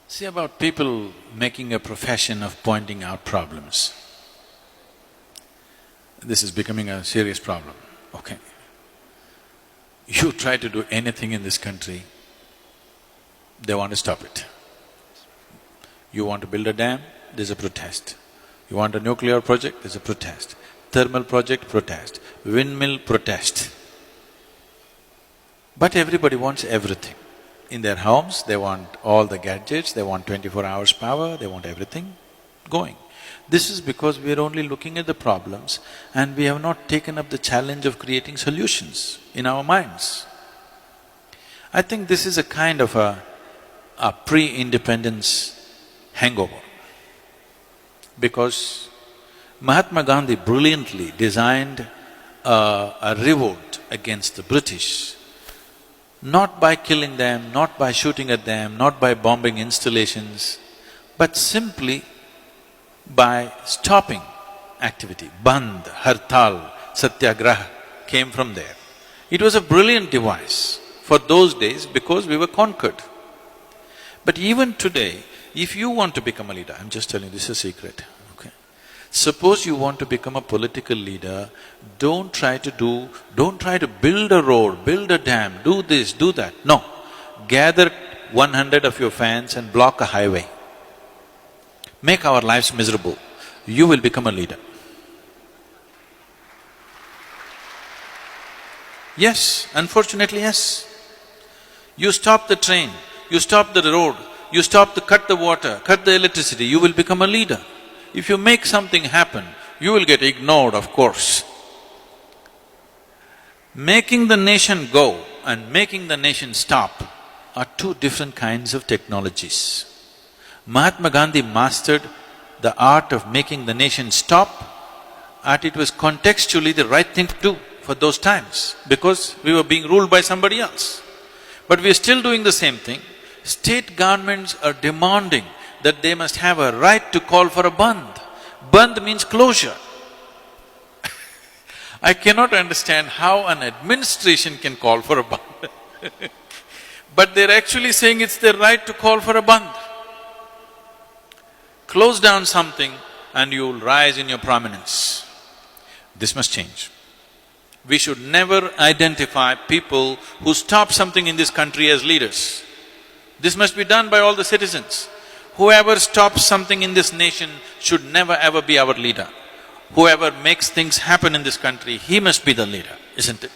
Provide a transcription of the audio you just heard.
See, about people making a profession of pointing out problems. This is becoming a serious problem, okay? You try to do anything in this country, they want to stop it. You want to build a dam, there's a protest. You want a nuclear project, there's a protest. Thermal project, protest. Windmill, protest. But everybody wants everything. In their homes, they want all the gadgets, they want 24 hours power, they want everything going. This is because we are only looking at the problems and we have not taken up the challenge of creating solutions in our minds. I think this is a kind of a pre-independence hangover. Because Mahatma Gandhi brilliantly designed a revolt against the British, not by killing them, not by shooting at them, not by bombing installations, but simply by stopping activity. Bandh, Hartal, Satyagraha came from there. It was a brilliant device for those days because we were conquered. But even today, if you want to become a leader, I'm just telling you, this is a secret, okay? Suppose you want to become a political leader, don't try to build a road, build a dam, do this, do that. No. Gather 100 of your fans and block a highway. Make our lives miserable. You will become a leader. Yes, unfortunately, yes. You stop the train, you stop the road, you cut the water, cut the electricity, you will become a leader. If you make something happen, you will get ignored, of course. Making the nation go and making the nation stop are two different kinds of technologies. Mahatma Gandhi mastered the art of making the nation stop, and it was contextually the right thing to do for those times, because we were being ruled by somebody else. But we are still doing the same thing. State governments are demanding that they must have a right to call for a bandh. Bandh means closure. I cannot understand how an administration can call for a bandh but they're actually saying it's their right to call for a bandh. Close down something and you'll rise in your prominence. This must change. We should never identify people who stop something in this country as leaders. This must be done by all the citizens. Whoever stops something in this nation should never ever be our leader. Whoever makes things happen in this country, he must be the leader, isn't it?